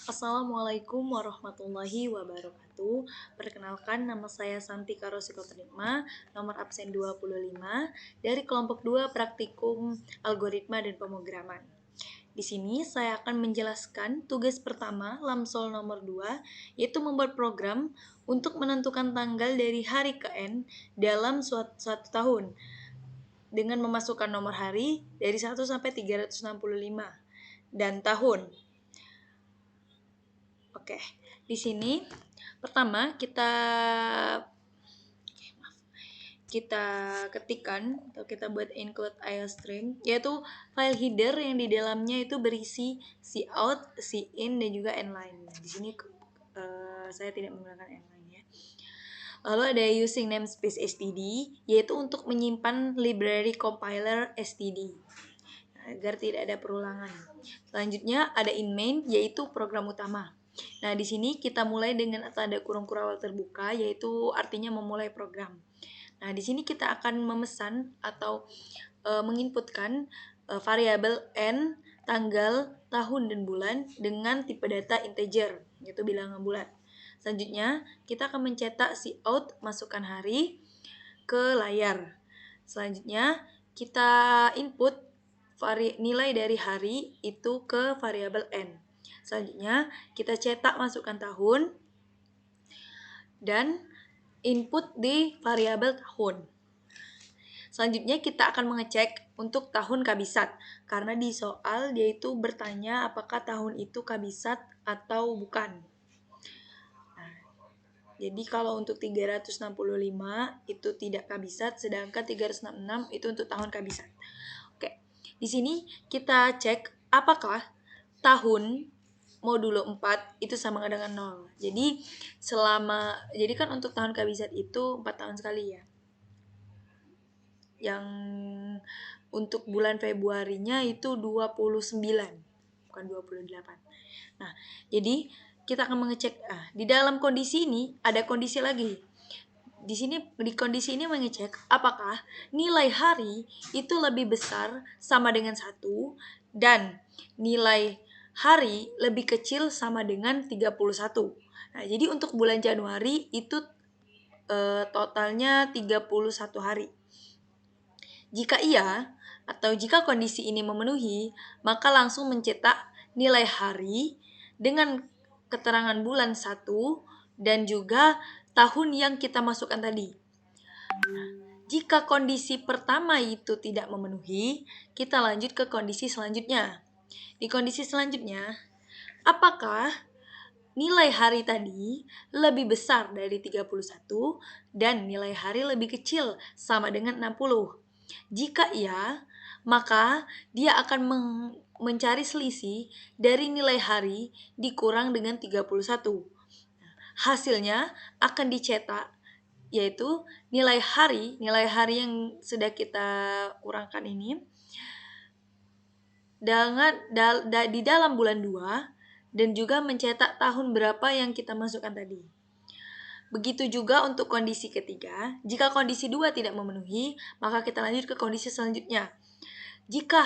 Assalamualaikum warahmatullahi wabarakatuh. Perkenalkan, nama saya Santika Rosikoternikma, nomor absen 25 dari kelompok 2 praktikum algoritma dan pemrograman. Di sini saya akan menjelaskan tugas pertama Lamsol nomor 2, yaitu membuat program untuk menentukan tanggal dari hari ke N dalam suatu tahun dengan memasukkan nomor hari dari 1 sampai 365 dan tahun. Oke, di sini pertama kita ketikkan atau kita buat include IOStream, yaitu file header yang di dalamnya itu berisi cout, cin dan juga nline. Di sini saya tidak menggunakan nline ya. Lalu ada using namespace std, yaitu untuk menyimpan library compiler std agar tidak ada perulangan. Selanjutnya ada in main, yaitu program utama. Nah, di sini kita mulai dengan tanda kurung kurawal terbuka, yaitu artinya memulai program. Nah, di sini kita akan memesan atau menginputkan variabel n, tanggal, tahun, dan bulan dengan tipe data integer, yaitu bilangan bulat. Selanjutnya, kita akan mencetak cout, masukkan hari, ke layar. Selanjutnya, kita input nilai dari hari itu ke variabel n. Selanjutnya, kita cetak masukkan tahun dan input di variabel tahun. Selanjutnya kita akan mengecek untuk tahun kabisat, karena di soal dia itu bertanya apakah tahun itu kabisat atau bukan. Nah, jadi kalau untuk 365 itu tidak kabisat, sedangkan 366 itu untuk tahun kabisat. Oke, di sini kita cek apakah tahun modulo 4 itu sama dengan 0. Jadi kan untuk tahun kabisat itu 4 tahun sekali ya. Yang untuk bulan Februarinya itu 29, bukan 28. Nah, jadi kita akan mengecek di dalam kondisi ini ada kondisi lagi. Di kondisi ini mengecek apakah nilai hari itu lebih besar sama dengan 1 dan nilai hari lebih kecil sama dengan 31. Nah, jadi untuk bulan Januari itu totalnya 31 hari. Jika iya atau jika kondisi ini memenuhi, maka langsung mencetak nilai hari dengan keterangan bulan 1 dan juga tahun yang kita masukkan tadi. Jika kondisi pertama itu tidak memenuhi, kita lanjut ke kondisi selanjutnya. Di kondisi selanjutnya, apakah nilai hari tadi lebih besar dari 31 dan nilai hari lebih kecil sama dengan 60? Jika iya, maka dia akan mencari selisih dari nilai hari dikurang dengan 31. Hasilnya akan dicetak, yaitu nilai hari yang sudah kita kurangkan ini di dalam bulan 2 dan juga mencetak tahun berapa yang kita masukkan tadi. Begitu juga untuk kondisi ketiga. Jika kondisi 2 tidak memenuhi, maka kita lanjut ke kondisi selanjutnya. Jika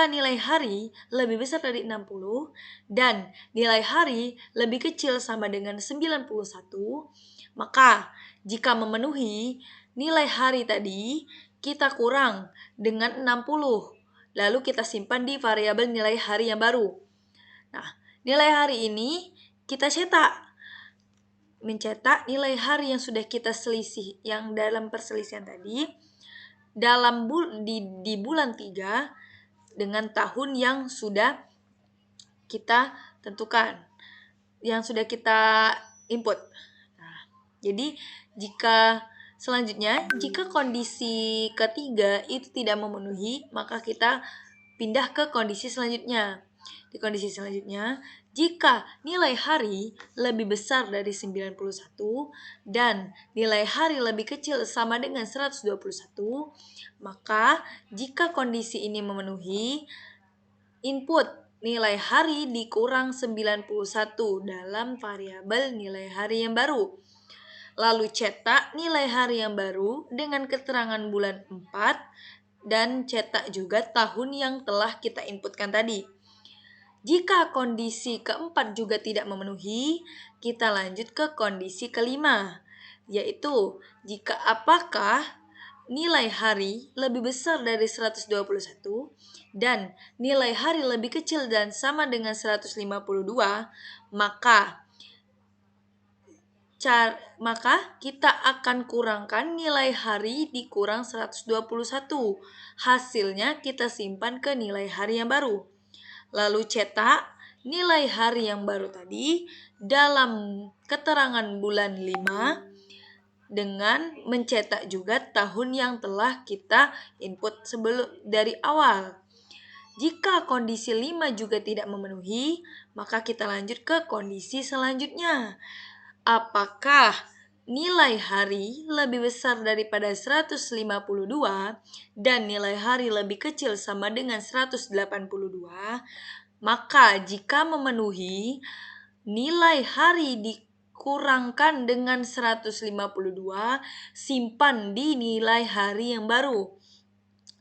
nilai hari lebih besar dari 60 dan nilai hari lebih kecil sama dengan 91, maka jika memenuhi nilai hari tadi kita kurang dengan 60, lalu kita simpan di variabel nilai hari yang baru. Nah, nilai hari ini kita mencetak nilai hari yang sudah kita selisih yang dalam perselisihan tadi di bulan 3 dengan tahun yang sudah kita tentukan, yang sudah kita input. Nah, jadi jika kondisi ketiga itu tidak memenuhi, maka kita pindah ke kondisi selanjutnya. Di kondisi selanjutnya, jika nilai hari lebih besar dari 91 dan nilai hari lebih kecil sama dengan 121, maka jika kondisi ini memenuhi, input nilai hari dikurang 91 dalam variabel nilai hari yang baru. Lalu cetak nilai hari yang baru dengan keterangan bulan 4 dan cetak juga tahun yang telah kita inputkan tadi. Jika kondisi keempat juga tidak memenuhi, kita lanjut ke kondisi kelima, yaitu jika apakah nilai hari lebih besar dari 121 dan nilai hari lebih kecil dan sama dengan 152, maka kita akan kurangkan nilai hari dikurang 121. Hasilnya kita simpan ke nilai hari yang baru. Lalu cetak nilai hari yang baru tadi dalam keterangan bulan 5 dengan mencetak juga tahun yang telah kita input sebelum dari awal. Jika kondisi 5 juga tidak memenuhi, maka kita lanjut ke kondisi selanjutnya. Apakah nilai hari lebih besar daripada 152 dan nilai hari lebih kecil sama dengan 182? Maka jika memenuhi, nilai hari dikurangkan dengan 152, simpan di nilai hari yang baru.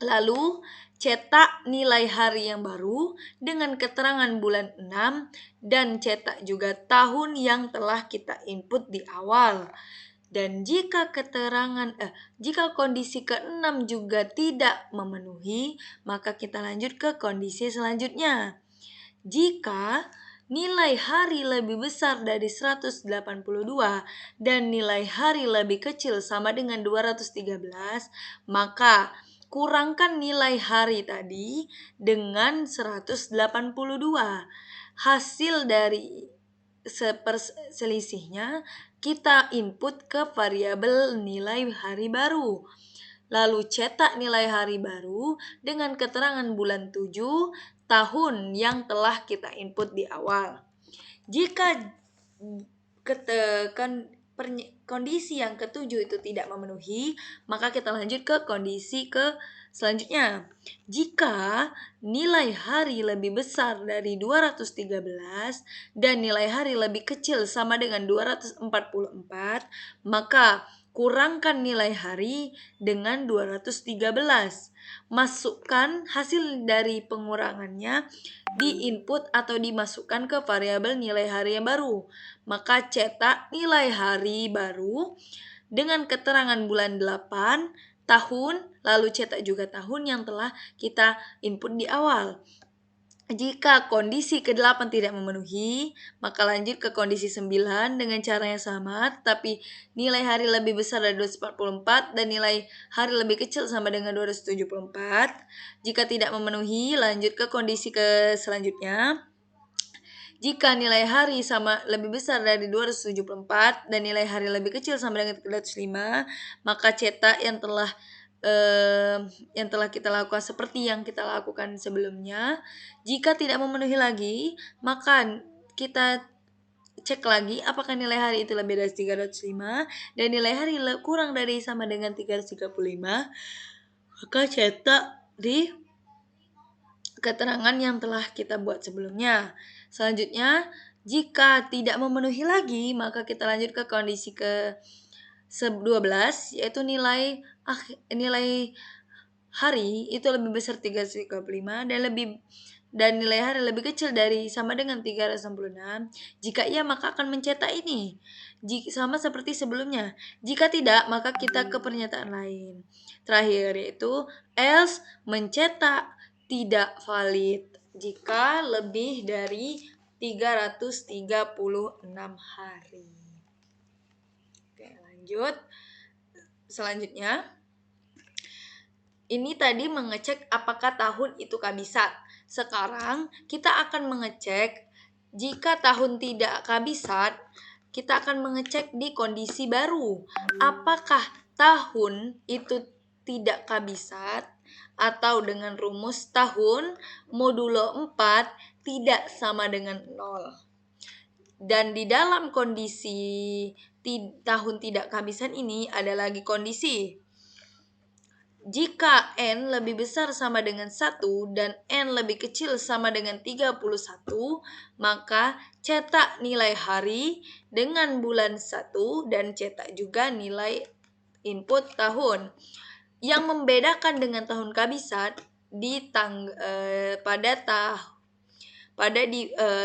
Lalu cetak nilai hari yang baru dengan keterangan bulan 6 dan cetak juga tahun yang telah kita input di awal. Dan jika kondisi ke-6 juga tidak memenuhi, maka kita lanjut ke kondisi selanjutnya. Jika nilai hari lebih besar dari 182 dan nilai hari lebih kecil sama dengan 213, maka kurangkan nilai hari tadi dengan 182. Hasil dari selisihnya kita input ke variabel nilai hari baru. Lalu cetak nilai hari baru dengan keterangan bulan 7 tahun yang telah kita input di awal. Jika kondisi yang ketujuh itu tidak memenuhi, maka kita lanjut ke kondisi selanjutnya. Jika nilai hari lebih besar dari 213 dan nilai hari lebih kecil sama dengan 244, maka kurangkan nilai hari dengan 213. Masukkan hasil dari pengurangannya di input atau dimasukkan ke variabel nilai hari yang baru. Maka cetak nilai hari baru dengan keterangan bulan 8, tahun, lalu cetak juga tahun yang telah kita input di awal. Jika kondisi ke-8 tidak memenuhi, maka lanjut ke kondisi 9 dengan cara yang sama, tapi nilai hari lebih besar dari 244 dan nilai hari lebih kecil sama dengan 274. Jika tidak memenuhi, lanjut ke kondisi selanjutnya. Jika nilai hari lebih besar dari 274 dan nilai hari lebih kecil sama dengan 305, maka cetak yang telah kita lakukan seperti yang kita lakukan sebelumnya. Jika tidak memenuhi lagi, maka kita cek lagi apakah nilai hari itu lebih dari 305 dan nilai hari kurang dari sama dengan 335, maka cetak di keterangan yang telah kita buat sebelumnya. Selanjutnya, jika tidak memenuhi lagi, maka kita lanjut ke kondisi ke-12, yaitu nilai hari itu lebih besar 335 dan nilai hari lebih kecil dari sama dengan 366. Jika iya, maka akan mencetak ini. Sama seperti sebelumnya. Jika tidak, maka kita ke pernyataan lain. Terakhir yaitu else mencetak tidak valid jika lebih dari 336 hari. Oke, lanjut. Selanjutnya, ini tadi mengecek apakah tahun itu kabisat. Sekarang kita akan mengecek jika tahun tidak kabisat, kita akan mengecek di kondisi baru. Apakah tahun itu tidak kabisat atau dengan rumus tahun modulo 4 tidak sama dengan 0. Dan di dalam kondisi tahun tidak kehabisan ini ada lagi kondisi. Jika N lebih besar sama dengan 1 dan N lebih kecil sama dengan 31, maka cetak nilai hari dengan bulan 1 dan cetak juga nilai input tahun. Yang membedakan dengan tahun kabisat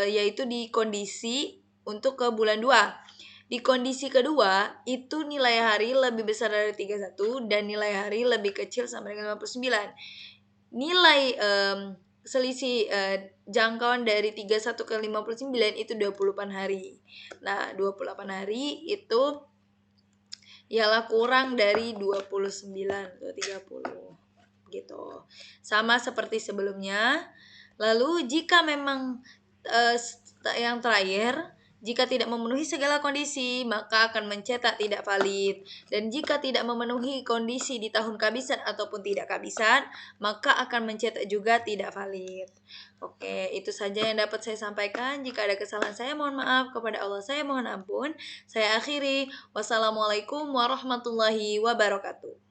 yaitu di kondisi untuk ke bulan 2. Di kondisi kedua, itu nilai hari lebih besar dari 31 dan nilai hari lebih kecil sama dengan 59. Nilai selisih jangkauan dari 31 ke 59 itu 28 hari. Nah, 28 hari itu ialah kurang dari 29 atau 30 gitu. Sama seperti sebelumnya. Lalu jika memang yang terakhir, jika tidak memenuhi segala kondisi, maka akan mencetak tidak valid. Dan jika tidak memenuhi kondisi di tahun kehabisan ataupun tidak kehabisan, maka akan mencetak juga tidak valid. Oke, itu saja yang dapat saya sampaikan. Jika ada kesalahan saya mohon maaf, kepada Allah saya mohon ampun. Saya akhiri. Wassalamualaikum warahmatullahi wabarakatuh.